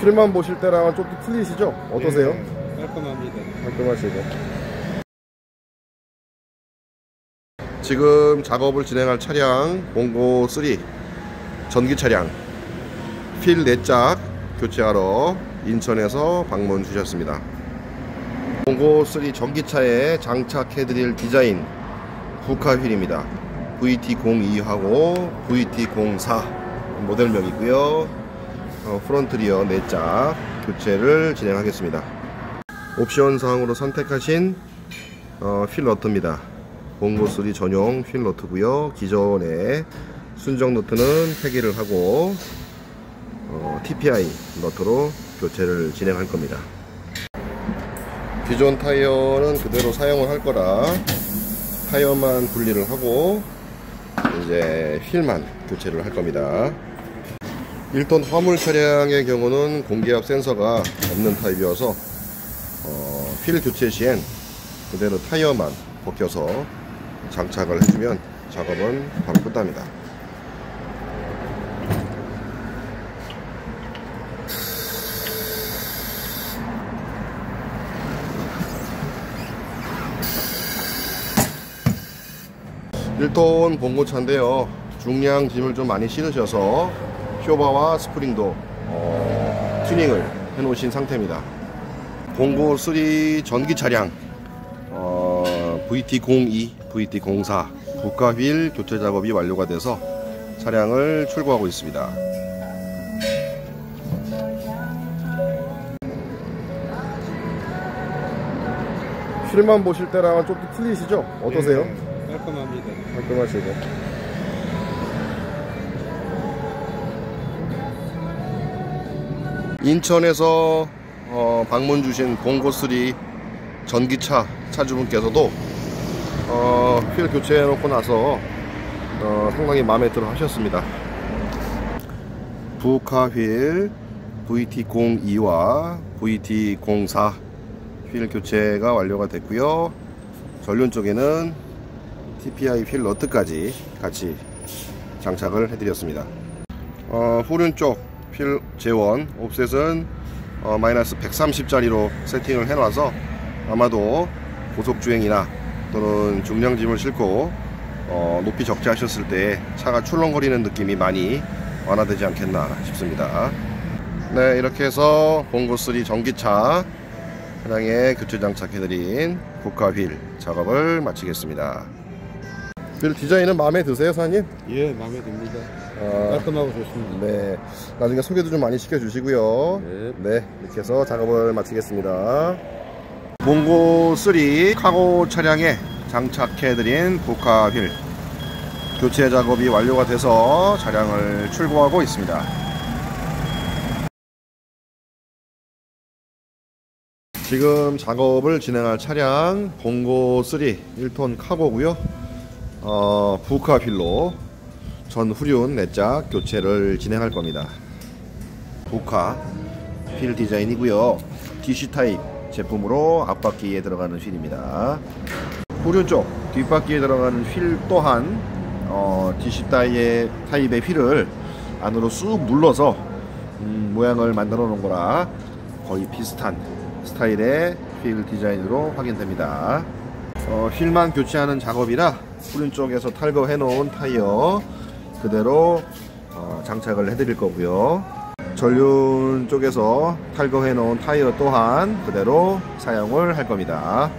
휠만 보실 때랑은 좀 틀리시죠? 어떠세요? 네, 깔끔합니다. 깔끔하시고. 지금 작업을 진행할 차량 봉고 3 전기 차량 휠 4짝 교체하러 인천에서 방문 주셨습니다. 봉고 3 전기차에 장착해드릴 디자인 부카 휠입니다. VT02하고 VT04 모델명이고요. 프론트 리어 4짝 교체를 진행하겠습니다. 옵션 사항으로 선택하신 휠 너트입니다. 봉고 3 전용 휠 너트고요. 기존의 순정 너트는 폐기를 하고 TPI 너트로 교체를 진행할 겁니다. 기존 타이어는 그대로 사용을 할 거라 타이어만 분리를 하고 이제 휠만 교체를 할 겁니다. 1톤 화물 차량의 경우는 공기압 센서가 없는 타입이어서 휠 교체 시엔 그대로 타이어만 벗겨서 장착을 해주면 작업은 바로 끝납니다. (1톤) 봉고차인데요. 중량 짐을 좀 많이 실으셔서 쇼바와 스프링도 튜닝을 해 놓으신 상태입니다. 봉고 3 전기 차량 VT02, VT04 부카 휠 교체 작업이 완료가 돼서 차량을 출고하고 있습니다. 휠만 보실 때랑은 좀 틀리시죠? 어떠세요? 네, 깔끔합니다. 깔끔하시고. 인천에서 방문 주신 봉고 3 전기차 차주분께서도 휠 교체해 놓고 나서 상당히 마음에 들어 하셨습니다. 부카 휠 VT02와 VT04 휠 교체가 완료가 됐고요. 전륜 쪽에는 TPI 휠 너트까지 같이 장착을 해드렸습니다. 후륜 쪽 휠 재원 옵셋은 마이너스 130짜리로 세팅을 해놔서 아마도 고속주행이나 또는 중량짐을 싣고 높이 적재하셨을 때 차가 출렁거리는 느낌이 많이 완화되지 않겠나 싶습니다. 네, 이렇게 해서 봉고 3 전기차 차량에 교체 장착해드린 부카 휠 작업을 마치겠습니다. 휠 디자인은 마음에 드세요, 사장님? 예, 마음에 듭니다. 깔끔하고 좋습니다. 네, 나중에 소개도 좀 많이 시켜주시고요. 네, 이렇게 해서 작업을 마치겠습니다. 봉고 3 카고 차량에 장착해드린 부카 휠 교체 작업이 완료가 돼서 차량을 출고하고 있습니다. 지금 작업을 진행할 차량 봉고 3 1톤 카고고요. 부카 휠로 전 후륜 4짝 교체를 진행할 겁니다. 부카 휠 디자인이고요. DC 타입 제품으로 앞바퀴에 들어가는 휠입니다. 후륜 쪽 뒷바퀴에 들어가는 휠 또한 DC 타입의 휠을 안으로 쑥 눌러서 모양을 만들어 놓은 거라 거의 비슷한 스타일의 휠 디자인으로 확인됩니다. 휠만 교체하는 작업이라 후륜 쪽에서 탈거해 놓은 타이어 그대로 장착을 해 드릴 거고요. 전륜 쪽에서 탈거해 놓은 타이어 또한 그대로 사용을 할 겁니다.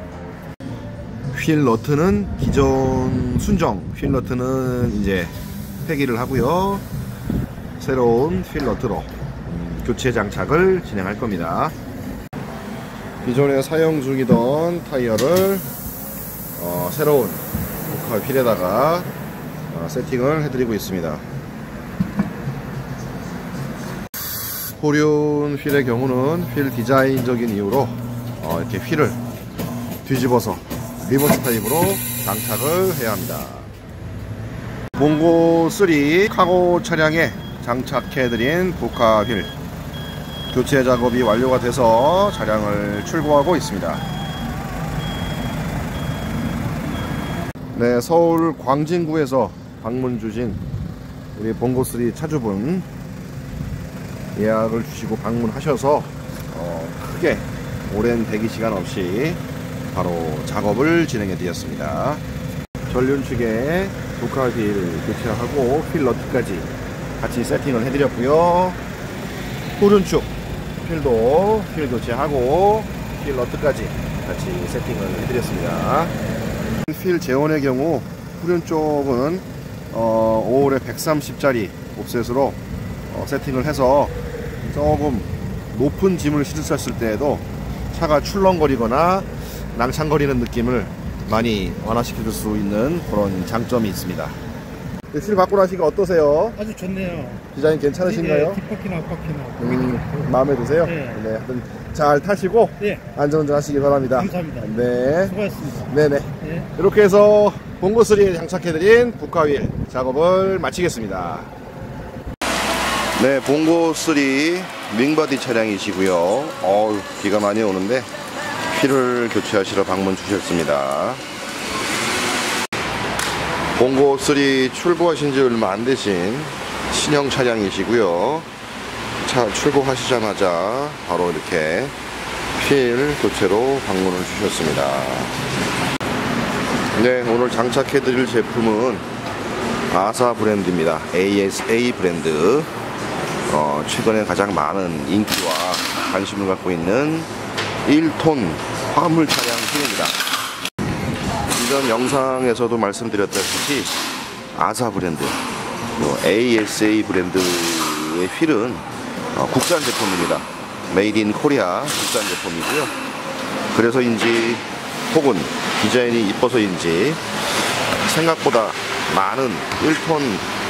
휠 너트는 기존 순정 휠 너트는 이제 폐기를 하고요. 새로운 휠 너트로 교체 장착을 진행할 겁니다. 기존에 사용 중이던 타이어를 새로운 부카 휠에다가 세팅을 해드리고 있습니다. 후륜 휠의 경우는 휠 디자인적인 이유로 이렇게 휠을 뒤집어서 리버스 타입으로 장착을 해야 합니다. 봉고 3 카고 차량에 장착해드린 부카 휠 교체 작업이 완료가 돼서 차량을 출고하고 있습니다. 네, 서울 광진구에서 방문 주신 우리 봉고 3 차주분 예약을 주시고 방문하셔서 크게 오랜 대기 시간 없이 바로 작업을 진행해 드렸습니다. 전륜축에 독화휠 교체하고 휠 너트까지 같이 세팅을 해드렸고요. 후륜축 휠도 휠 교체하고 휠 너트까지 같이 세팅을 해드렸습니다. 휠 재원의 경우 후륜 쪽은 5홀에 130짜리 옵셋으로 세팅을 해서 조금 높은 짐을 실었을 때에도 차가 출렁거리거나 낭창거리는 느낌을 많이 완화시켜 줄 수 있는 그런 장점이 있습니다. 휠 바꾸고 나시니까 어떠세요? 아주 좋네요. 디자인 괜찮으신가요? 뒷바퀴나 앞바퀴나. 마음에 드세요? 네. 네, 하여튼 잘 타시고 네. 안전운전 하시기 바랍니다. 감사합니다. 네. 수고하셨습니다. 네네. 네. 이렇게 해서 봉고3에 장착해드린 국화휠 작업을 마치겠습니다. 네, 봉고3 윙바디 차량이시고요. 비가 많이 오는데 휠을 교체하시러 방문 주셨습니다. 봉고3 출고하신 지 얼마 안 되신 신형 차량이시고요. 차 출고하시자마자 바로 이렇게 휠 교체로 방문을 주셨습니다. 네, 오늘 장착해드릴 제품은 아사 브랜드입니다. ASA 브랜드. 최근에 가장 많은 인기와 관심을 갖고 있는 1톤 화물 차량 휠입니다. 이전 영상에서도 말씀드렸다시피 아사 브랜드, ASA 브랜드의 휠은 국산 제품입니다. 메이드 인 코리아 국산 제품이고요. 그래서인지 혹은 디자인이 이뻐서인지 생각보다 많은 1톤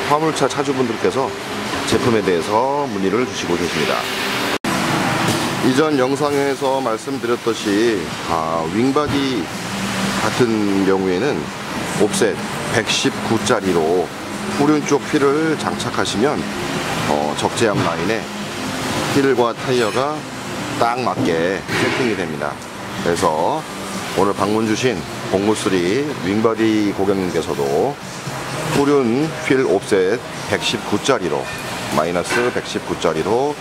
화물차 차주분들께서 제품에 대해서 문의를 주시고 계십니다. 이전 영상에서 말씀드렸듯이 윙바디 같은 경우에는 옵셋 119짜리로 후륜 쪽 휠을 장착하시면 적재함 라인에 휠과 타이어가 딱 맞게 세팅이 됩니다. 그래서 오늘 방문 주신 봉고3 윙바디 고객님께서도 후륜 휠 옵셋 119짜리로 마이너스 119짜리로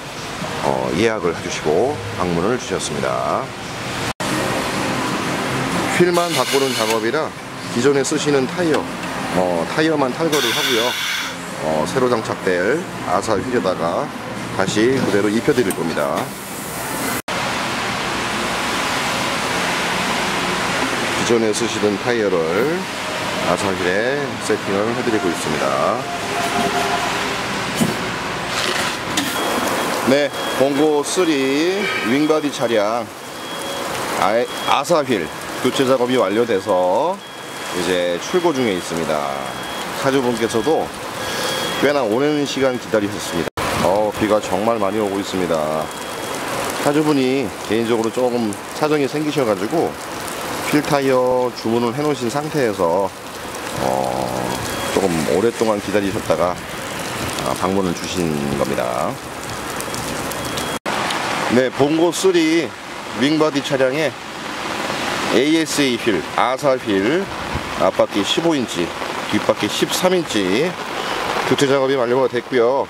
예약을 해주시고 방문을 주셨습니다. 휠만 바꾸는 작업이라 기존에 쓰시는 타이어만 탈거를 하고요. 새로 장착될 아사 휠에다가 다시 그대로 입혀드릴 겁니다. 기존에 쓰시던 타이어를 아사 휠에 세팅을 해드리고 있습니다. 네, 봉고3 윙바디 차량 아사 휠 교체 작업이 완료돼서 이제 출고 중에 있습니다. 차주분께서도 꽤나 오랜 시간 기다리셨습니다. 비가 정말 많이 오고 있습니다. 차주분이 개인적으로 조금 사정이 생기셔가지고 휠 타이어 주문을 해 놓으신 상태에서 조금 오랫동안 기다리셨다가 방문을 주신 겁니다. 네, 봉고3 윙바디 차량에 ASA 휠, 아사 휠, 앞바퀴 15인치, 뒷바퀴 13인치 교체 작업이 완료가 됐고요.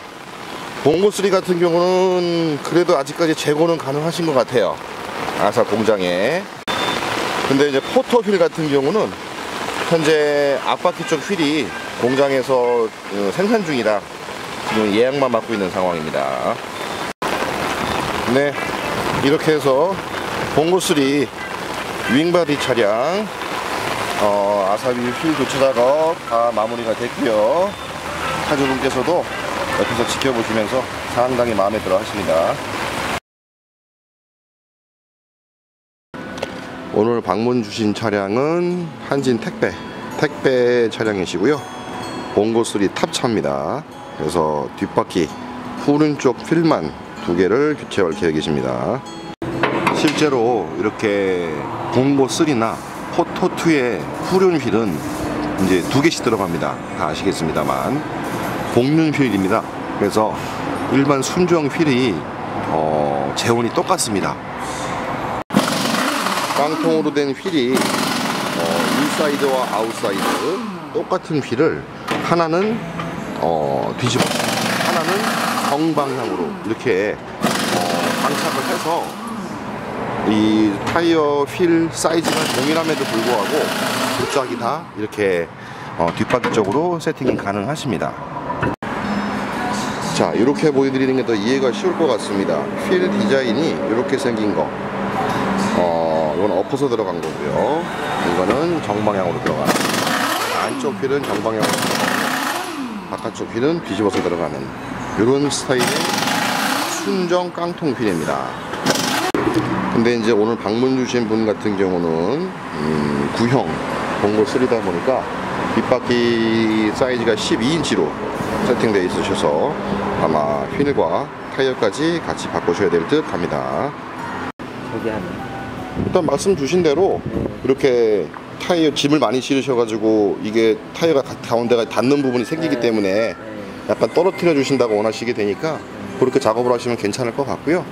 봉고3 같은 경우는 그래도 아직까지 재고는 가능하신 것 같아요. 아사 공장에. 근데 이제 포터 휠 같은 경우는 현재 앞바퀴 쪽 휠이 공장에서 생산 중이라 지금 예약만 받고 있는 상황입니다. 네, 이렇게 해서 봉고3 윙바디 차량 아사 휠 교체 작업 다 마무리가 됐고요. 차주분께서도 옆에서 지켜보시면서 상당히 마음에 들어 하십니다. 오늘 방문 주신 차량은 한진 택배 차량이시고요. 봉고3 탑차입니다. 그래서 뒷바퀴 후륜 쪽 휠만 2개를 교체할 계획이십니다. 실제로 이렇게 봉고3나 포토2의 후륜 휠은 이제 2개씩 들어갑니다. 다 아시겠습니다만 복륜 휠입니다. 그래서 일반 순정 휠이 재원이 똑같습니다. 깡통으로 된 휠이 인사이드와 아웃사이드 똑같은 휠을 하나는 뒤집어 하나는 정방향으로 이렇게 장착을 해서 이 타이어 휠 사이즈가 동일함에도 불구하고 두 짝이 다 이렇게 뒷바퀴 쪽으로 세팅이 가능하십니다. 자, 이렇게 보여드리는 게 더 이해가 쉬울 것 같습니다. 휠 디자인이 이렇게 생긴 거, 이건 엎어서 들어간 거고요. 이거는 정방향으로 들어가는, 안쪽 휠은 정방향으로 들어가는, 바깥쪽 휠은 뒤집어서 들어가는 이런 스타일의 순정 깡통 휠입니다. 근데 이제 오늘 방문 주신 분 같은 경우는 구형 봉고 3다 보니까 뒷바퀴 사이즈가 12인치로 세팅되어 있으셔서 아마 휠과 타이어까지 같이 바꾸셔야 될 듯 합니다. 일단 말씀 주신 대로 이렇게 타이어 짐을 많이 실으셔가지고 이게 타이어가 가운데가 닿는 부분이 생기기 때문에 약간 떨어뜨려 주신다고 원하시게 되니까 그렇게 작업을 하시면 괜찮을 것 같고요.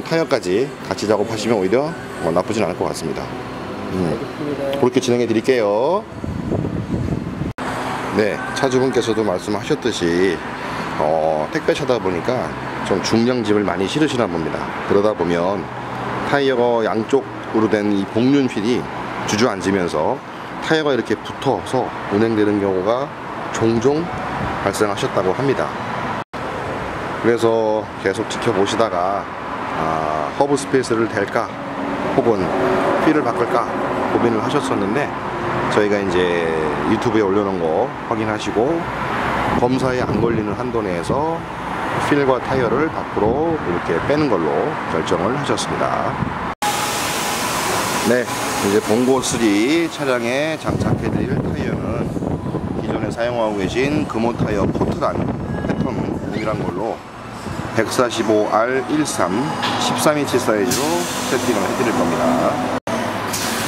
타이어까지 같이 작업하시면 오히려 나쁘진 않을 것 같습니다. 그렇게 진행해 드릴게요. 네, 차주분께서도 말씀하셨듯이 택배차다 보니까 좀 중량짐을 많이 실으시나 봅니다. 그러다 보면 타이어가 양쪽으로 된 이 복륜 휠이 주저앉으면서 타이어가 이렇게 붙어서 운행되는 경우가 종종 발생하셨다고 합니다. 그래서 계속 지켜보시다가 허브 스페이스를 댈까 혹은 휠을 바꿀까 고민을 하셨었는데, 저희가 이제 유튜브에 올려놓은 거 확인하시고 검사에 안 걸리는 한도 내에서 휠과 타이어를 밖으로 이렇게 빼는 걸로 결정을 하셨습니다. 네, 이제 봉고 3 차량에 장착해드릴 타이어는 기존에 사용하고 계신 금호 타이어 포트란 패턴 동일한 걸로 145R13 13인치 사이즈로 세팅을 해드릴 겁니다.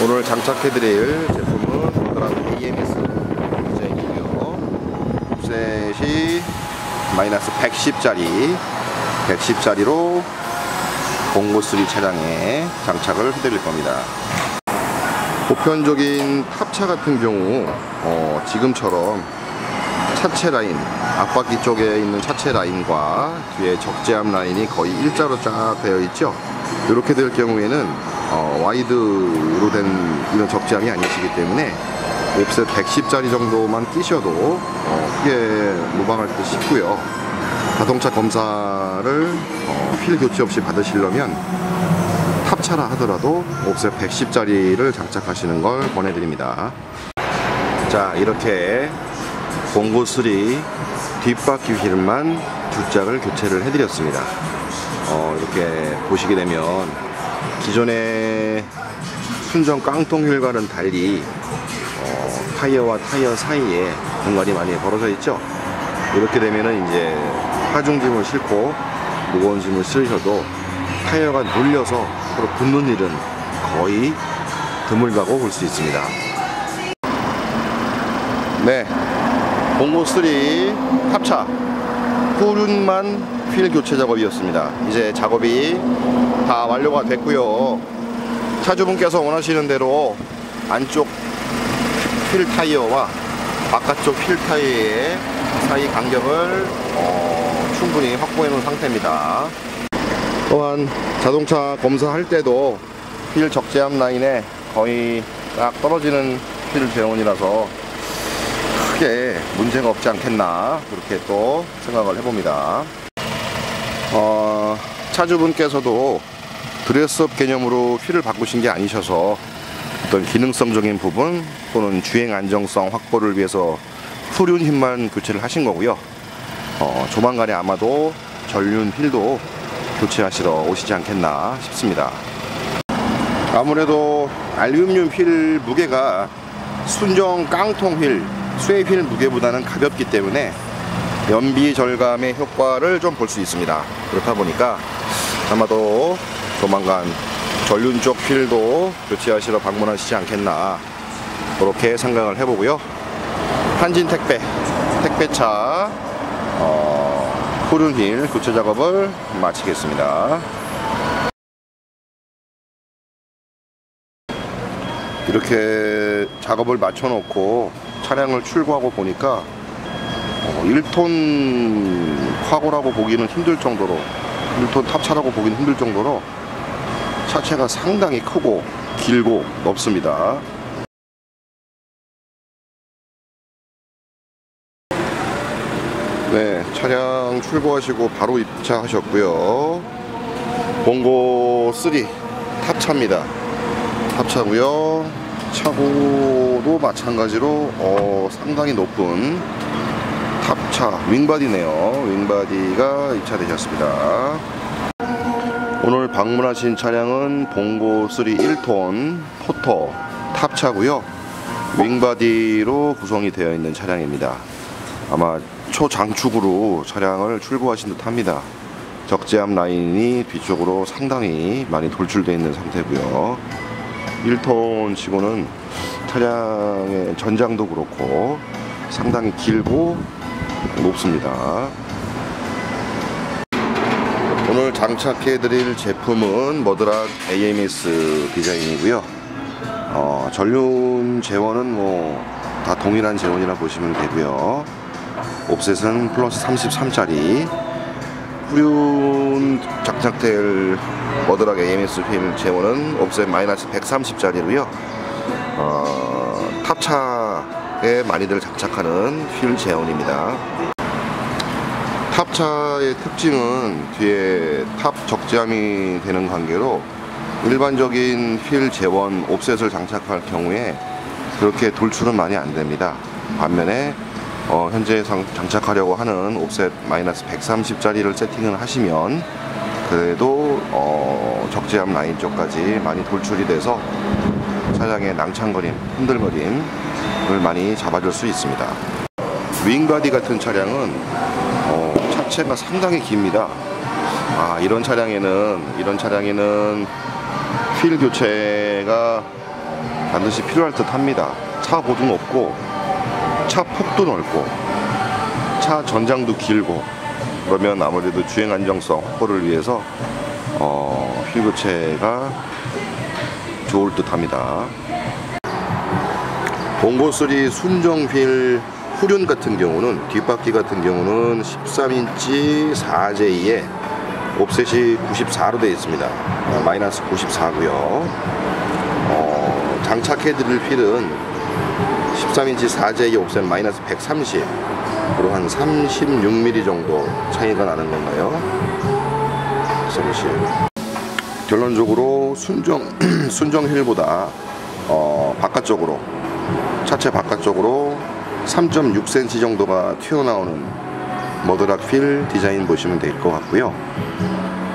오늘 장착해드릴 제품은 포트란 AMS 디자인이고요. 옵셋이 마이너스 110짜리로 봉고 3 차량에 장착을 해드릴 겁니다. 보편적인 탑차 같은 경우 지금처럼 차체 라인, 앞바퀴 쪽에 있는 차체 라인과 뒤에 적재함 라인이 거의 일자로 쫙 되어 있죠. 이렇게 될 경우에는 와이드로 된 이런 적재함이 아니시기 때문에 옵셋 110짜리 정도만 끼셔도 크게 무방할 듯 싶고요. 자동차 검사를 휠 교체 없이 받으시려면 탑차라 하더라도 옵셋 110짜리를 장착하시는 걸 권해드립니다. 자, 이렇게 봉고 3 뒷바퀴 휠만 두 짝을 교체를 해드렸습니다. 이렇게 보시게 되면 기존의 순정 깡통 휠과는 달리 타이어와 타이어 사이에 공간이 많이 벌어져 있죠. 이렇게 되면은 이제 하중짐을 싣고 무거운 짐을 실으셔도 타이어가 눌려서 서로 붙는 일은 거의 드물다고 볼 수 있습니다. 네, 봉고 3 탑차 후륜만 휠 교체 작업이었습니다. 이제 작업이 다 완료가 됐고요. 차주분께서 원하시는 대로 안쪽 휠 타이어와 바깥쪽 휠 타이어의 사이 간격을 충분히 확보해 놓은 상태입니다. 또한 자동차 검사할 때도 휠 적재함 라인에 거의 딱 떨어지는 휠 제원이라서 크게 문제가 없지 않겠나 그렇게 또 생각을 해봅니다. 차주분께서도 드레스업 개념으로 휠을 바꾸신 게 아니셔서 어떤 기능성적인 부분 또는 주행 안정성 확보를 위해서 후륜 휠만 교체를 하신 거고요. 조만간에 아마도 전륜 휠도 교체하시러 오시지 않겠나 싶습니다. 아무래도 알루미늄 휠 무게가 순정 깡통 휠, 쇠 휠 무게보다는 가볍기 때문에 연비 절감의 효과를 좀 볼 수 있습니다. 그렇다 보니까 아마도 조만간 전륜 쪽 휠도 교체하시러 방문하시지 않겠나 그렇게 생각을 해보고요. 한진 택배차 후륜 휠 교체 작업을 마치겠습니다. 이렇게 작업을 마쳐 놓고 차량을 출고하고 보니까 1톤 카고라고 보기는 힘들 정도로, 1톤 탑차라고 보기는 힘들 정도로 차체가 상당히 크고 길고 넓습니다. 네, 차량 출고하시고 바로 입차하셨고요. 봉고 3 탑차입니다. 탑차고요. 차고도 마찬가지로 상당히 높은 탑차 윙바디네요. 윙바디가 입차되셨습니다. 오늘 방문하신 차량은 봉고 3 1톤 포터 탑차고요. 윙바디로 구성이 되어 있는 차량입니다. 아마 초장축으로 차량을 출고하신 듯 합니다. 적재함 라인이 뒤쪽으로 상당히 많이 돌출되어 있는 상태고요. 1톤 치고는 차량의 전장도 그렇고 상당히 길고 높습니다. 오늘 장착해드릴 제품은 머드락 AMS 디자인이고요. 전륜 제원은 뭐 다 동일한 제원이라 보시면 되고요. 옵셋은 플러스 33짜리, 후륜 장착될 머드락 AMS 휠 제원은 옵셋 마이너스 130짜리고요. 탑차에 많이들 장착하는 휠 제원입니다. 탑차의 특징은 뒤에 탑 적재함이 되는 관계로 일반적인 휠 제원 옵셋을 장착할 경우에 그렇게 돌출은 많이 안됩니다. 반면에 현재 장착하려고 하는 옵셋 마이너스 130짜리를 세팅을 하시면 그래도 적재함 라인 쪽까지 많이 돌출이 돼서 차량의 낭창거림, 흔들거림을 많이 잡아줄 수 있습니다. 윙바디 같은 차량은 차체가 상당히 깁니다. 이런 차량에는 휠 교체가 반드시 필요할 듯 합니다. 차 보도 높고 차 폭도 넓고 차 전장도 길고 그러면 아무래도 주행 안정성 확보를 위해서 휠 교체가 좋을 듯 합니다. 봉고 3 순정 휠 후륜 같은 경우는 뒷바퀴 같은 경우는 13인치 4J에 옵셋이 94로 되어 있습니다. 마이너스 94고요. 장착해드릴 휠은 13인치 4J 옵셋 마이너스 130으로 한 36mm 정도 차이가 나는 건가요? 30. 결론적으로 순정 휠보다 바깥쪽으로, 차체 바깥쪽으로 3.6cm 정도가 튀어나오는 머드락 휠 디자인 보시면 될 것 같고요.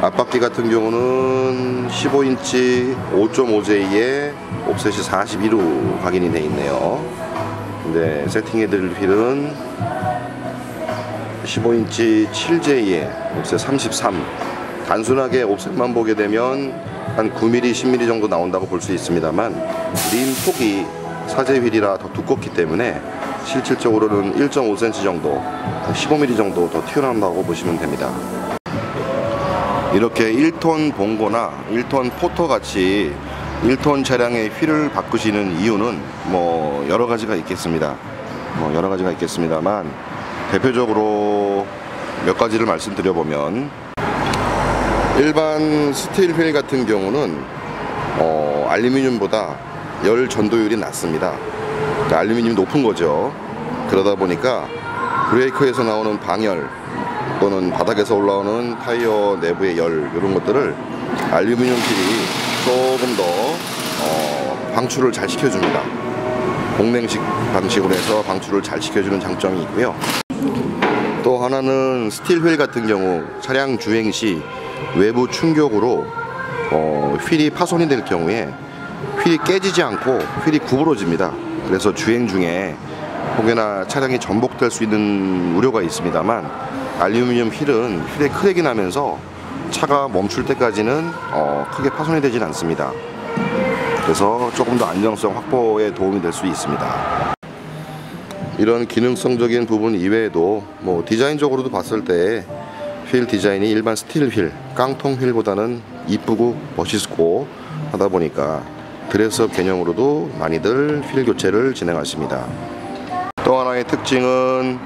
앞바퀴 같은 경우는 15인치 5.5J에 옵셋이 42로 각인이 되어 있네요. 근데 세팅해드릴 휠은 15인치 7J에 옵셋 33. 단순하게 옵셋만 보게 되면 한 9mm, 10mm 정도 나온다고 볼 수 있습니다만 림 폭이 사제 휠이라 더 두껍기 때문에 실질적으로는 1.5cm 정도, 15mm 정도 더 튀어나온다고 보시면 됩니다. 이렇게 1톤 봉고나 1톤 포터 같이 1톤 차량의 휠을 바꾸시는 이유는 뭐 여러 가지가 있겠습니다. 만 대표적으로 몇 가지를 말씀드려보면, 일반 스틸 휠 같은 경우는 알루미늄보다 열 전도율이 낮습니다. 그러니까 알루미늄이 높은 거죠. 그러다 보니까 브레이크에서 나오는 방열 또는 바닥에서 올라오는 타이어 내부의 열, 이런 것들을 알루미늄 휠이 조금 더 방출을 잘 시켜줍니다. 공냉식 방식으로 해서 방출을 잘 시켜주는 장점이 있고요. 또 하나는 스틸 휠 같은 경우 차량 주행 시 외부 충격으로 휠이 파손이 될 경우에 휠이 깨지지 않고 휠이 구부러집니다. 그래서 주행 중에 혹여나 차량이 전복될 수 있는 우려가 있습니다만, 알루미늄 휠은 휠에 크랙이 나면서 차가 멈출 때까지는 크게 파손이 되진 않습니다. 그래서 조금 더 안정성 확보에 도움이 될 수 있습니다. 이런 기능성적인 부분 이외에도 뭐 디자인적으로도 봤을 때 휠 디자인이 일반 스틸 휠, 깡통 휠보다는 이쁘고 멋있고 하다 보니까 드레스업 개념으로도 많이들 휠 교체를 진행하십니다. 또 하나의 특징은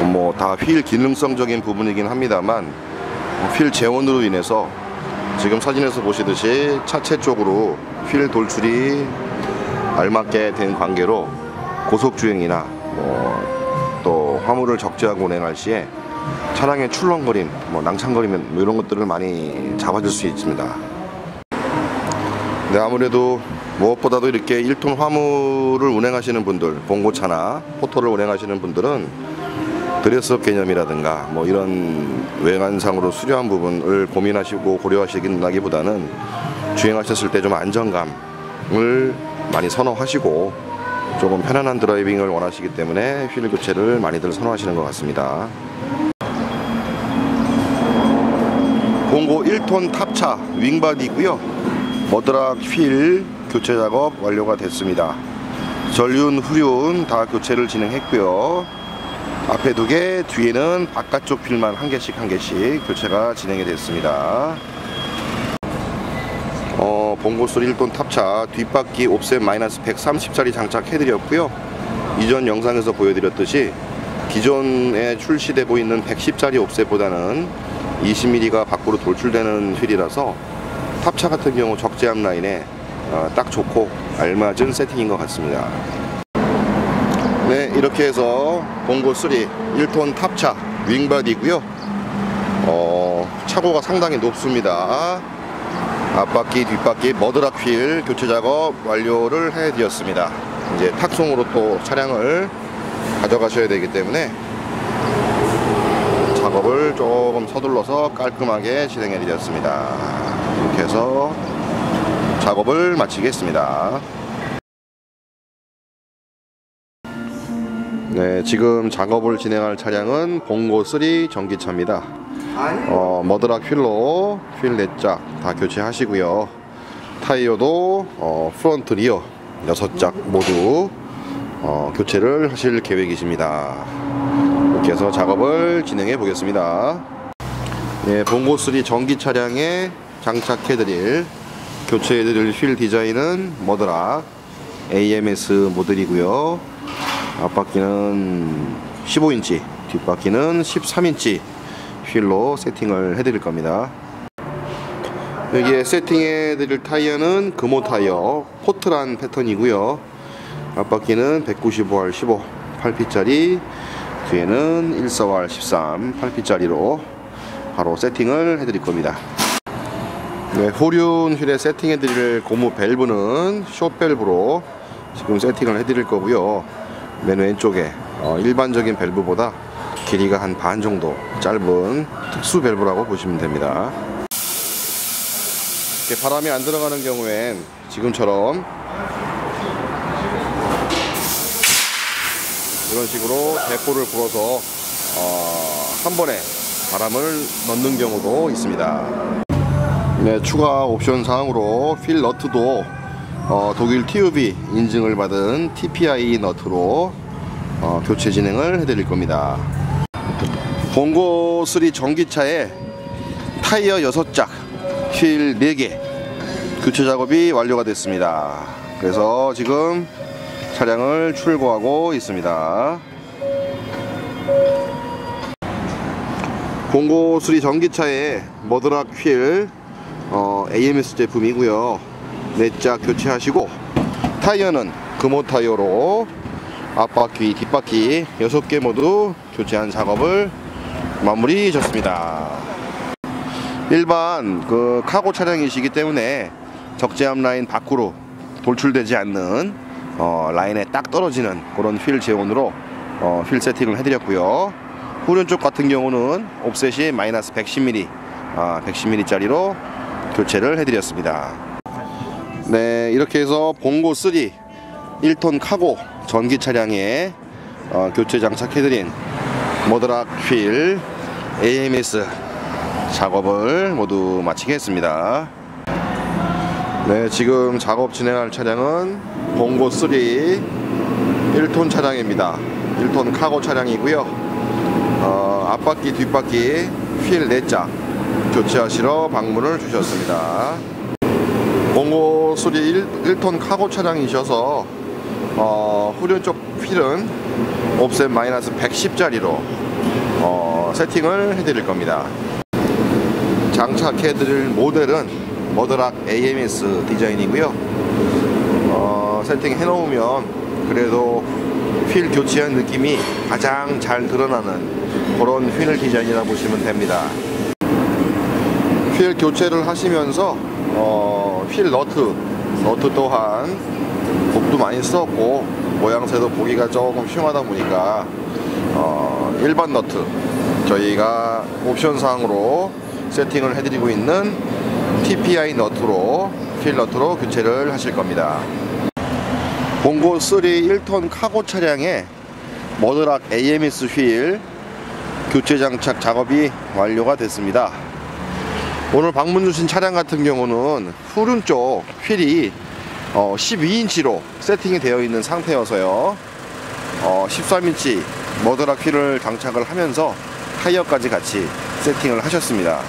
뭐 다 휠 기능성적인 부분이긴 합니다만 휠 재원으로 인해서 지금 사진에서 보시듯이 차체 쪽으로 휠 돌출이 알맞게 된 관계로 고속주행이나 또 화물을 적재하고 운행할 시에 차량의 출렁거림, 낭창거림 이런 것들을 많이 잡아줄 수 있습니다. 네, 아무래도 무엇보다도 이렇게 1톤 화물을 운행하시는 분들, 봉고차나 포터를 운행하시는 분들은 드레스업 개념이라든가 이런 외관상으로 수려한 부분을 고민하시고 고려하시기보다는 주행하셨을 때 좀 안정감을 많이 선호하시고 조금 편안한 드라이빙을 원하시기 때문에 휠 교체를 많이들 선호하시는 것 같습니다. 봉고 1톤 탑차 윙바디고요. 머드락 휠 교체 작업 완료가 됐습니다. 전륜, 후륜 다 교체를 진행했고요. 앞에 2개, 뒤에는 바깥쪽 휠만 한 개씩 교체가 진행이 됐습니다. 봉고솔 1톤 탑차 뒷바퀴 옵셋 마이너스 130짜리 장착해드렸고요. 이전 영상에서 보여드렸듯이 기존에 출시되고 있는 110짜리 옵셋보다는 20mm가 밖으로 돌출되는 휠이라서 탑차 같은 경우 적재함 라인에 딱 좋고 알맞은 세팅인 것 같습니다. 네, 이렇게 해서 봉고 3 1톤 탑차 윙바디고요. 차고가 상당히 높습니다. 앞바퀴, 뒷바퀴 머드락 휠 교체 작업 완료를 해드렸습니다. 이제 탁송으로 또 차량을 가져가셔야 되기 때문에 작업을 조금 서둘러서 깔끔하게 진행해드렸습니다. 이렇게 해서 작업을 마치겠습니다. 네, 지금 작업을 진행할 차량은 봉고 3 전기차입니다. 머드락 휠로 휠 4짝 다 교체하시고요. 타이어도 프론트 리어 6짝 모두 교체를 하실 계획이십니다. 이렇게 해서 작업을 진행해 보겠습니다. 네, 봉고 3 전기 차량에 장착해드릴 교체해드릴 휠 디자인은 머드락 AMS 모델이고요. 앞바퀴는 15인치, 뒷바퀴는 13인치 휠로 세팅을 해드릴 겁니다. 여기에 세팅해드릴 타이어는 금호 타이어 포트란 패턴이고요. 앞바퀴는 195R 15 8피짜리, 뒤에는 14R 13 8피짜리로 바로 세팅을 해드릴 겁니다. 네, 후륜 휠에 세팅해드릴 고무 밸브는 숏 밸브로 지금 세팅을 해드릴 거고요. 맨 왼쪽에 일반적인 밸브보다 길이가 한 반 정도 짧은 특수 밸브라고 보시면 됩니다. 이렇게 바람이 안 들어가는 경우엔 지금처럼 이런 식으로 대포를 불어서 한 번에 바람을 넣는 경우도 있습니다. 네, 추가 옵션 사항으로 휠 너트도 독일 TÜV 인증을 받은 TPI 너트로 교체 진행을 해드릴 겁니다. 봉고 3 전기차에 타이어 6짝, 휠 4개 교체 작업이 완료가 됐습니다. 그래서 지금 차량을 출고하고 있습니다. 봉고 3 전기차에 머드락 휠 AMS 제품이고요. 4짝 교체하시고 타이어는 금호 타이어로 앞바퀴, 뒷바퀴 6개 모두 교체한 작업을 마무리 졌습니다. 일반 카고 차량이시기 때문에 적재함 라인 밖으로 돌출되지 않는 라인에 딱 떨어지는 그런 휠 재온으로 휠 세팅을 해드렸고요. 후륜 쪽 같은 경우는 옵셋이 마이너스 110mm 110mm 짜리로 교체를 해드렸습니다. 네, 이렇게 해서 봉고 3 1톤 카고 전기 차량에 교체 장착해드린 머드락 휠 AMS 작업을 모두 마치겠습니다. 네, 지금 작업 진행할 차량은 봉고 3 1톤 차량입니다. 1톤 카고 차량이고요. 앞바퀴, 뒷바퀴 휠 4짝 교체하시러 방문을 주셨습니다. 봉고 3 1톤 카고 차량이셔서 후륜 쪽 휠은 옵셋 마이너스 110짜리로 세팅을 해드릴 겁니다. 장착해드릴 모델은 머드락 AMS 디자인이고요. 세팅 해놓으면 그래도 휠 교체한 느낌이 가장 잘 드러나는 그런 휠 디자인이라 보시면 됩니다. 휠 교체를 하시면서 휠 너트 또한 곡도 많이 썼고 모양새도 보기가 조금 흉하다 보니까 일반 너트 저희가 옵션상으로 세팅을 해드리고 있는 TPI 너트로 휠 너트로 교체를 하실 겁니다. 봉고 3 1톤 카고 차량에 머드락 AMS 휠 교체 장착 작업이 완료가 됐습니다. 오늘 방문 주신 차량 같은 경우는 후륜 쪽 휠이 12인치로 세팅이 되어 있는 상태여서요. 13인치 머드락 휠을 장착을 하면서 타이어까지 같이 세팅을 하셨습니다.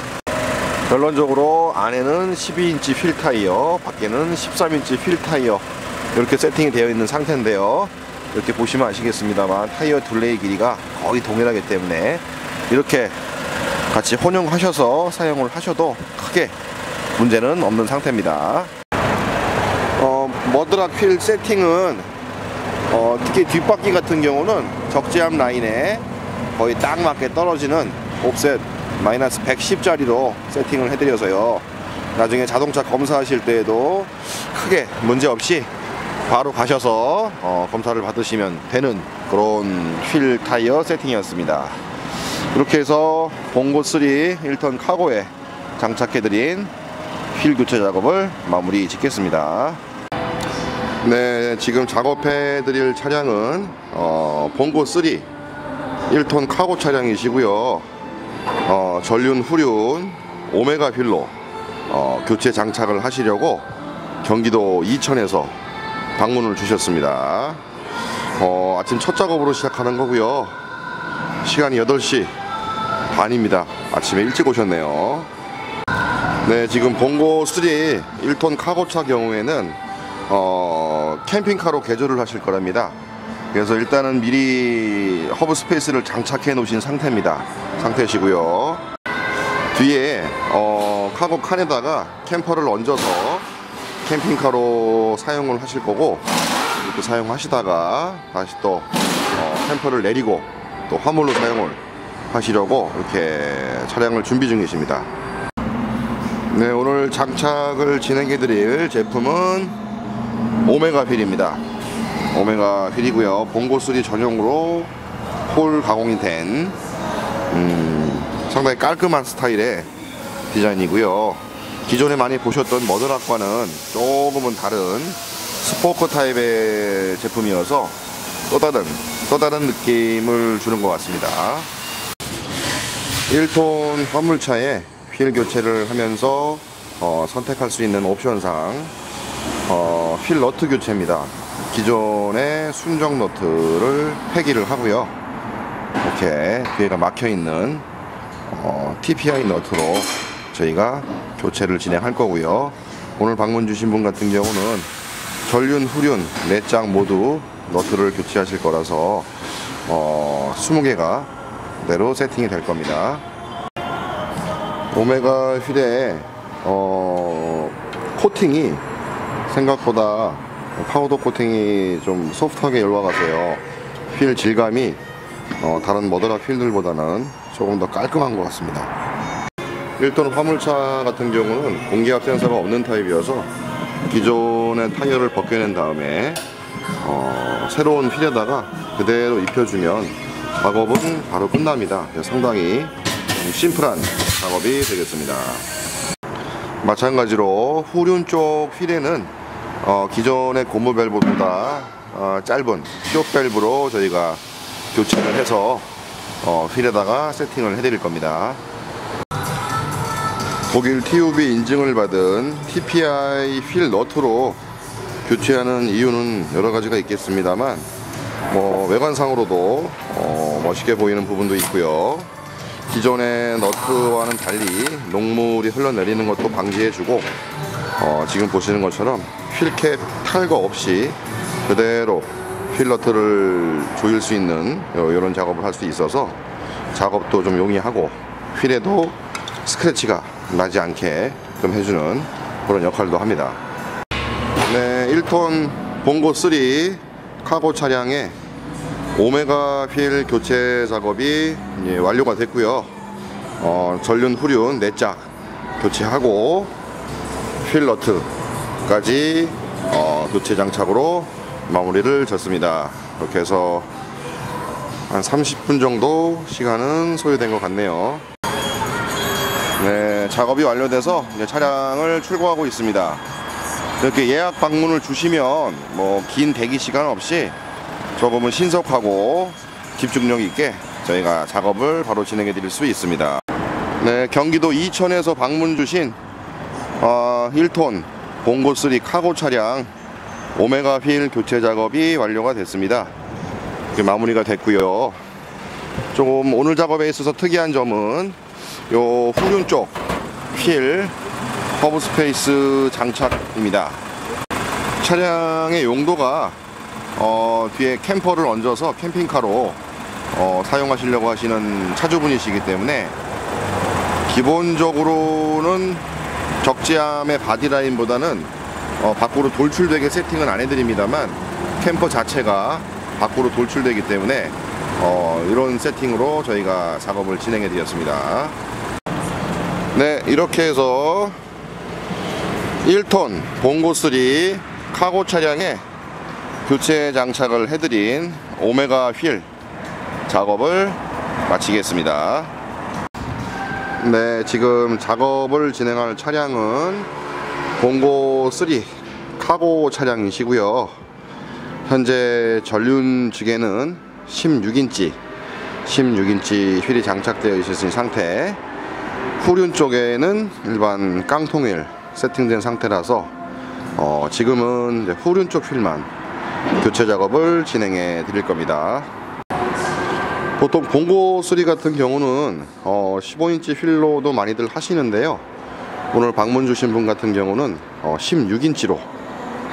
결론적으로 안에는 12인치 휠 타이어, 밖에는 13인치 휠 타이어 이렇게 세팅이 되어 있는 상태인데요. 이렇게 보시면 아시겠습니다만 타이어 둘레의 길이가 거의 동일하기 때문에 이렇게 같이 혼용하셔서 사용을 하셔도 크게 문제는 없는 상태입니다. 머드락 휠 세팅은 특히 뒷바퀴 같은 경우는 적재함 라인에 거의 딱 맞게 떨어지는 옵셋 마이너스 110짜리로 세팅을 해드려서요. 나중에 자동차 검사하실 때에도 크게 문제없이 바로 가셔서 검사를 받으시면 되는 그런 휠 타이어 세팅이었습니다. 이렇게 해서 봉고 3 1톤 카고에 장착해드린 휠 교체 작업을 마무리 짓겠습니다. 네, 지금 작업해드릴 차량은 봉고 3 1톤 카고 차량이시고요. 전륜 후륜 오메가 휠로 교체 장착을 하시려고 경기도 이천에서 방문을 주셨습니다. 아침 첫 작업으로 시작하는 거고요. 시간이 8시 반입니다. 아침에 일찍 오셨네요. 네, 지금 봉고 3 1톤 카고차 경우에는 캠핑카로 개조를 하실 거랍니다. 그래서 일단은 미리 허브 스페이스를 장착해 놓으신 상태시고요. 뒤에 카고 칸에다가 캠퍼를 얹어서 캠핑카로 사용을 하실 거고, 이렇게 사용하시다가 다시 또 캠퍼를 내리고 또 화물로 사용을 하시려고 이렇게 차량을 준비 중이십니다. 네, 오늘 장착을 진행해 드릴 제품은 오메가 휠입니다. 오메가 휠이고요. 봉고 3 전용으로 홀 가공이 된 상당히 깔끔한 스타일의 디자인이고요. 기존에 많이 보셨던 머드락과는 조금은 다른 스포크 타입의 제품이어서 또 다른 느낌을 주는 것 같습니다. 1톤 화물차에 휠 교체를 하면서 선택할 수 있는 옵션상 휠 너트 교체입니다. 기존의 순정 너트를 폐기를 하고요. 이렇게 뒤에가 막혀있는 TPI 너트로 저희가 교체를 진행할 거고요. 오늘 방문 주신 분 같은 경우는 전륜, 후륜 4장 모두 너트를 교체하실 거라서 20개가 그대로 세팅이 될 겁니다. 오메가 휠의 코팅이 생각보다 파우더 코팅이 좀 소프트하게 올라가서요. 휠 질감이 다른 머드락 휠들보다는 조금 더 깔끔한 것 같습니다. 1톤 화물차 같은 경우는 공기압 센서가 없는 타입이어서 기존의 타이어를 벗겨낸 다음에 새로운 휠에다가 그대로 입혀주면 작업은 바로 끝납니다. 상당히 심플한 작업이 되겠습니다. 마찬가지로 후륜 쪽 휠에는 기존의 고무 밸브보다 짧은 쇼 밸브로 저희가 교체를 해서 휠에다가 세팅을 해드릴 겁니다. 독일 TÜV 인증을 받은 TPI 휠 너트로 교체하는 이유는 여러 가지가 있겠습니다만, 외관상으로도 멋있게 보이는 부분도 있고요. 기존의 너트와는 달리 녹물이 흘러내리는 것도 방지해주고, 지금 보시는 것처럼 휠캡 탈거 없이 그대로 휠 너트를 조일 수 있는 이런 작업을 할 수 있어서 작업도 좀 용이하고 휠에도 스크래치가 나지 않게 좀 해주는 그런 역할도 합니다. 네, 1톤 봉고 3 카고 차량의 오메가 휠 교체 작업이 완료가 됐고요. 전륜 후륜 4짝 교체하고 휠 너트까지 교체 장착으로 마무리를 졌습니다. 이렇게 해서 한 30분 정도 시간은 소요된 것 같네요. 네, 작업이 완료돼서 이제 차량을 출고하고 있습니다. 이렇게 예약 방문을 주시면 뭐 긴 대기 시간 없이 조금은 신속하고 집중력 있게 저희가 작업을 바로 진행해 드릴 수 있습니다. 네, 경기도 이천에서 방문 주신 1톤 봉고 3 카고 차량 오메가 휠 교체 작업이 완료가 됐습니다. 이렇게 마무리가 됐고요. 조금 오늘 작업에 있어서 특이한 점은 요 후륜 쪽 휠 허브 스페이스 장착입니다. 차량의 용도가 뒤에 캠퍼를 얹어서 캠핑카로 사용하시려고 하시는 차주분이시기 때문에 기본적으로는 적재함의 바디라인보다는 밖으로 돌출되게 세팅은 안 해드립니다만 캠퍼 자체가 밖으로 돌출되기 때문에 이런 세팅으로 저희가 작업을 진행해 드렸습니다. 네, 이렇게 해서 1톤 봉고 3 카고 차량에 교체 장착을 해드린 오메가 휠 작업을 마치겠습니다. 네, 지금 작업을 진행할 차량은 봉고 3 카고 차량이시고요. 현재 전륜 측에는 16인치 휠이 장착되어 있으신 상태, 후륜 쪽에는 일반 깡통휠 세팅된 상태라서 지금은 이제 후륜 쪽 휠만 교체 작업을 진행해 드릴 겁니다. 보통 봉고 3 같은 경우는 15인치 휠로도 많이들 하시는데요. 오늘 방문 주신 분 같은 경우는 16인치로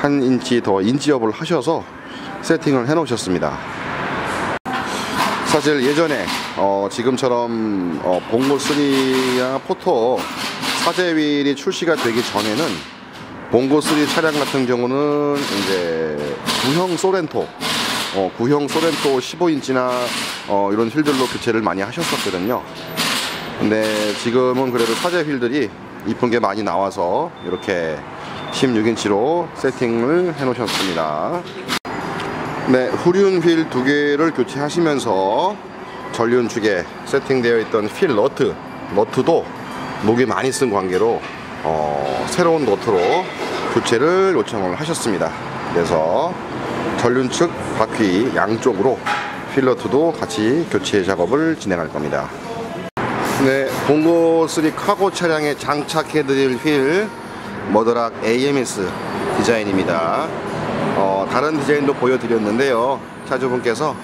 1인치 더 인지업을 하셔서 세팅을 해 놓으셨습니다. 사실 예전에 지금처럼 봉고 3야 포터 사제 휠이 출시가 되기 전에는 봉고 3 차량 같은 경우는 이제 구형 소렌토 15인치나 이런 휠들로 교체를 많이 하셨었거든요. 근데 지금은 그래도 사제 휠들이 이쁜 게 많이 나와서 이렇게 16인치로 세팅을 해 놓으셨습니다. 네, 후륜 휠 2개를 교체하시면서 전륜 축에 세팅되어 있던 휠 너트도 목이 많이 쓴 관계로 새로운 너트로 교체를 요청을 하셨습니다. 그래서 전륜 측 바퀴 양쪽으로 휠 너트도 같이 교체 작업을 진행할 겁니다. 네, 봉고 3 카고 차량에 장착해 드릴 휠 머드락 AMS 디자인입니다. 다른 디자인도 보여드렸는데요. 차주분께서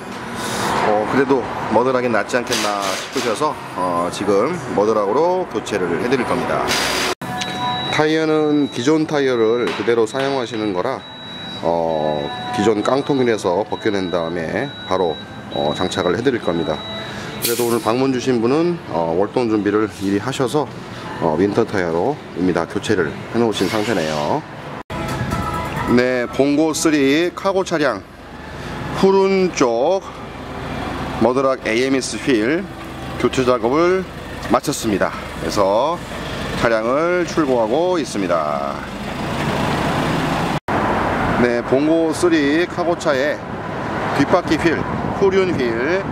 그래도 머드락이 낫지 않겠나 싶으셔서 지금 머드락으로 교체를 해드릴 겁니다. 타이어는 기존 타이어를 그대로 사용하시는 거라 기존 깡통휠에서 벗겨낸 다음에 바로 장착을 해드릴 겁니다. 그래도 오늘 방문 주신 분은 월동 준비를 미리 하셔서 윈터 타이어로 이미 다 교체를 해 놓으신 상태네요. 네, 봉고 3 카고 차량 후륜 쪽 머드락 AMS 휠 교체 작업을 마쳤습니다. 그래서 차량을 출고하고 있습니다. 네, 봉고 3 카고차의 뒷바퀴 휠, 후륜 휠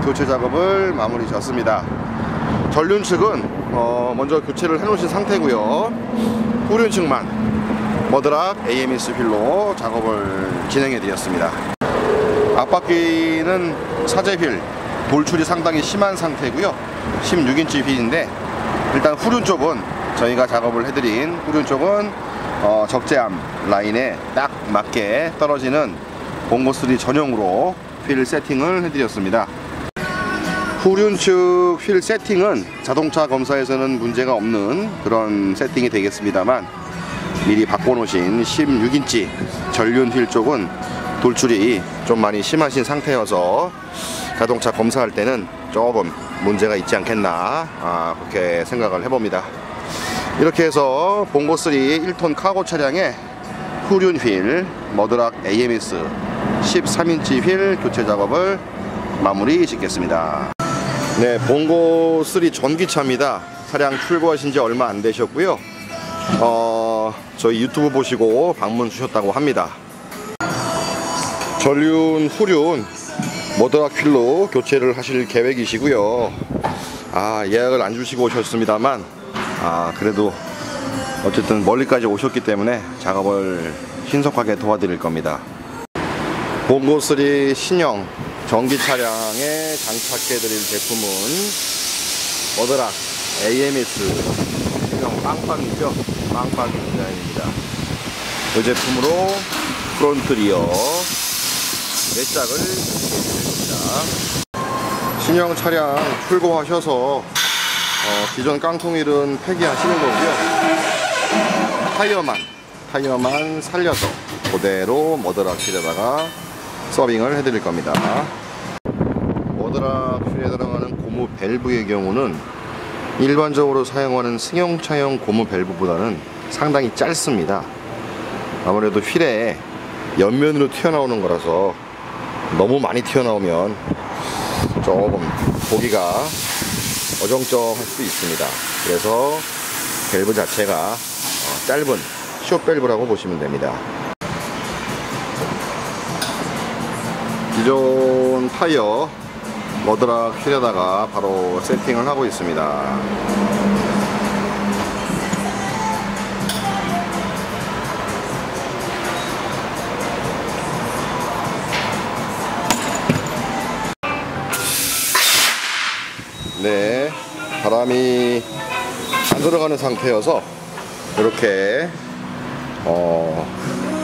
교체 작업을 마무리 졌습니다. 전륜 측은 먼저 교체를 해 놓으신 상태고요. 후륜 측만 머드락 AMS 휠로 작업을 진행해 드렸습니다. 앞바퀴는 사제 휠 돌출이 상당히 심한 상태고요. 16인치 휠인데 일단 후륜 쪽은 저희가 작업을 해드린 후륜 쪽은 적재함 라인에 딱 맞게 떨어지는 봉고 3 전용으로 휠 세팅을 해드렸습니다. 후륜 측 휠 세팅은 자동차 검사에서는 문제가 없는 그런 세팅이 되겠습니다만 미리 바꿔놓으신 16인치 전륜 휠 쪽은 돌출이 좀 많이 심하신 상태여서 자동차 검사할 때는 조금 문제가 있지 않겠나 그렇게 생각을 해봅니다. 이렇게 해서 봉고3 1톤 카고 차량의 후륜 휠 머드락 AMS 13인치 휠 교체 작업을 마무리 짓겠습니다. 네, 봉고3 전기차입니다. 차량 출고하신 지 얼마 안 되셨고요. 저희 유튜브 보시고 방문 주셨다고 합니다. 전륜 후륜 머드락 휠로 교체를 하실 계획이시고요. 예약을 안 주시고 오셨습니다만 그래도 어쨌든 멀리까지 오셨기 때문에 작업을 신속하게 도와드릴 겁니다. 봉고3 신형 전기 차량에 장착해드릴 제품은 머드락 AMS 신형 빵빵이죠. 빵빵이 디자인입니다. 이 제품으로 프론트 리어 내짝을 해드릴 겁니다. 신형 차량 출고하셔서 기존 깡통휠은 폐기하시는 거고요. 타이어만 살려서 그대로 머드락 휠에다가 서빙을 해드릴 겁니다. 머드락 휠에 들어가는 고무 밸브의 경우는 일반적으로 사용하는 승용차용 고무 밸브보다는 상당히 짧습니다. 아무래도 휠에 옆면으로 튀어나오는 거라서 너무 많이 튀어나오면 조금 보기가 어정쩡할 수도 있습니다. 그래서 밸브 자체가 짧은 숏 밸브라고 보시면 됩니다. 기존 타이어 머드락 휠에다가 바로 세팅을 하고 있습니다. 네, 바람이 안 들어가는 상태여서 이렇게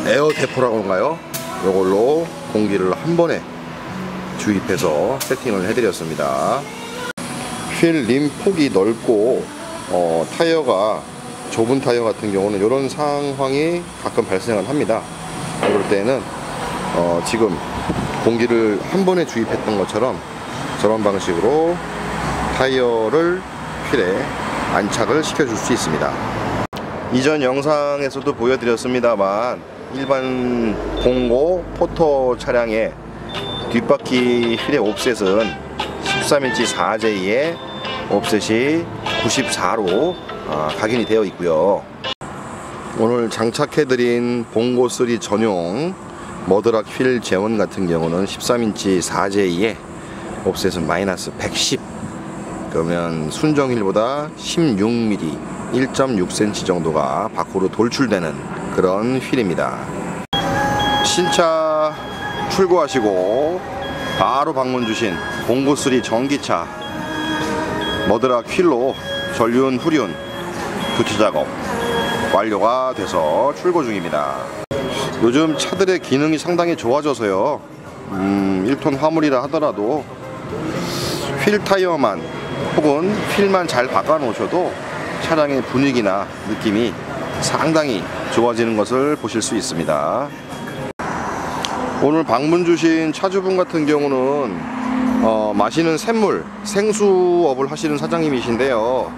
에어 대포라고 한가요? 이걸로 공기를 한 번에 주입해서 세팅을 해드렸습니다. 휠 림 폭이 넓고 타이어가 좁은 타이어 같은 경우는 이런 상황이 가끔 발생을 합니다. 그럴 때는 지금 공기를 한 번에 주입했던 것처럼 저런 방식으로 타이어를 휠에 안착을 시켜줄 수 있습니다. 이전 영상에서도 보여드렸습니다만 일반 봉고 포터 차량의 뒷바퀴 휠의 옵셋은 13인치 4J의 옵셋이 94로 각인이 되어 있고요. 오늘 장착해드린 봉고3 전용 머드락 휠 제원 같은 경우는 13인치 4J의 옵셋은 마이너스 110, 그러면 순정 휠보다 16mm 1.6cm 정도가 밖으로 돌출되는 그런 휠입니다. 신차 출고하시고 바로 방문 주신 봉고3 전기차 머드락 휠로 전륜 후륜 교체 작업 완료가 돼서 출고 중입니다. 요즘 차들의 기능이 상당히 좋아져서요, 1톤 화물이라 하더라도 휠 타이어만 혹은 휠만 잘 바꿔 놓으셔도 차량의 분위기나 느낌이 상당히 좋아지는 것을 보실 수 있습니다. 오늘 방문 주신 차주분 같은 경우는 마시는 샘물, 생수업을 하시는 사장님이신데요,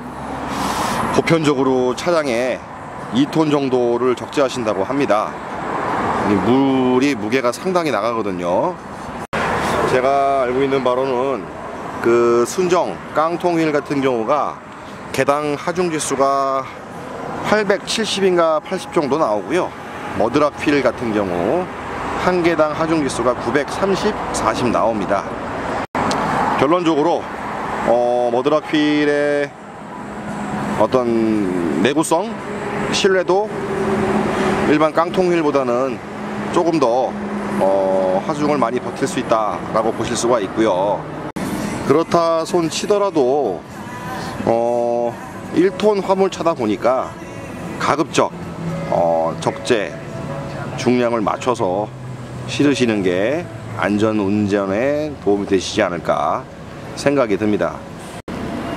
보편적으로 차량에 2톤 정도를 적재하신다고 합니다. 물이 무게가 상당히 나가거든요. 제가 알고 있는 바로는 그 순정 깡통 휠 같은 경우가 개당 하중 지수가 870인가 80 정도 나오고요. 머드락 휠 같은 경우 한 개당 하중 지수가 930, 40 나옵니다. 결론적으로 머드락 휠의 어떤 내구성, 신뢰도 일반 깡통 휠보다는 조금 더 하중을 많이 버틸 수 있다라고 보실 수가 있고요. 그렇다 손 치더라도 1톤 화물차다 보니까 가급적 적재 중량을 맞춰서 실으시는 게 안전 운전에 도움이 되시지 않을까 생각이 듭니다.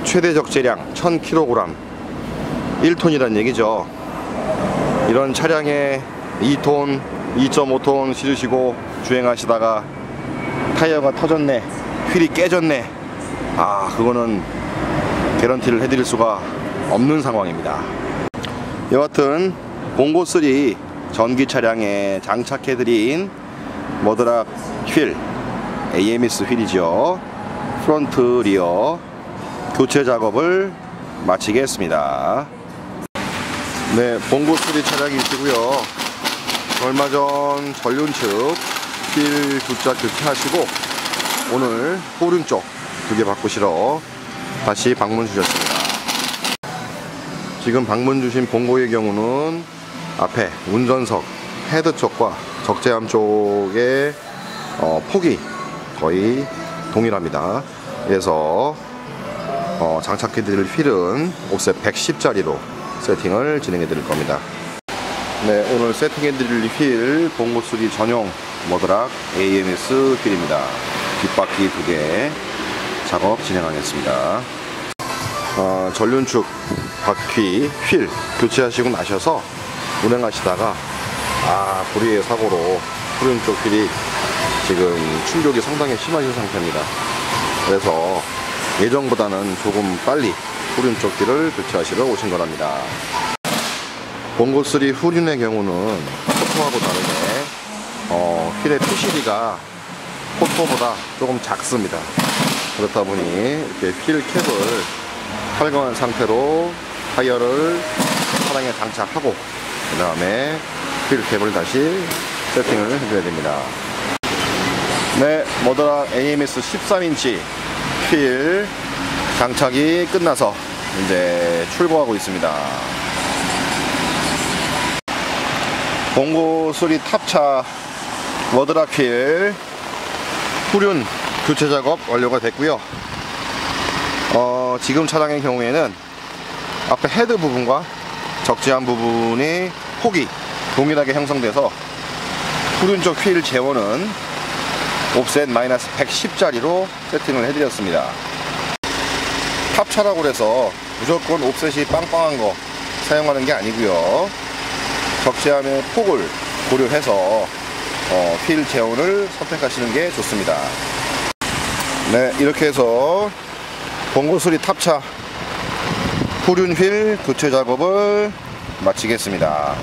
최대 적재량 1000kg 1톤이란 얘기죠. 이런 차량에 2톤, 2.5톤 실으시고 주행하시다가 타이어가 터졌네, 휠이 깨졌네, 그거는 개런티를 해드릴 수가 없는 상황입니다. 여하튼 봉고3 전기 차량에 장착해드린 머드락 휠, AMS 휠이죠. 프론트 리어 교체 작업을 마치겠습니다. 네, 봉고3 차량이시고요. 얼마 전 전륜 측 휠 두 짝 교체하시고 오늘 후륜 쪽 2개 바꾸시러 다시 방문 주셨습니다. 지금 방문 주신 봉고의 경우는 앞에 운전석 헤드 쪽과 적재함 쪽의 폭이 거의 동일합니다. 그래서 장착해 드릴 휠은 옵셋 110짜리로 세팅을 진행해 드릴 겁니다. 네, 오늘 세팅해 드릴 휠 봉고3 전용 머드락 AMS 휠입니다. 뒷바퀴 2개 작업 진행하겠습니다. 전륜축 바퀴 휠 교체하시고 나셔서 운행하시다가 불의의 사고로 후륜 쪽 휠이 지금 충격이 상당히 심하신 상태입니다. 그래서 예정보다는 조금 빨리 후륜 쪽 휠을 교체하시러 오신 거랍니다. 봉고3 후륜의 경우는 포토하고 다르게 휠의 PCD가 포토보다 조금 작습니다. 그렇다 보니 이렇게 휠 캡을 탈거한 상태로 타이어를 차량에 장착하고 그 다음에 휠 캡을 다시 세팅을 해줘야 됩니다. 네, 머드락 AMS 13인치 휠 장착이 끝나서 이제 출고하고 있습니다. 봉고3 탑차 머드락 휠 후륜 교체 작업 완료가 됐고요. 지금 차량의 경우에는 앞에 헤드 부분과 적재함 부분이 폭이 동일하게 형성돼서 후륜 쪽 휠 제원은 옵셋 마이너스 110짜리로 세팅을 해드렸습니다. 탑차라고 해서 무조건 옵셋이 빵빵한 거 사용하는 게 아니고요. 적재함의 폭을 고려해서 휠 제원을 선택하시는 게 좋습니다. 네, 이렇게 해서 봉고3 탑차 후륜 휠 교체 작업을 마치겠습니다.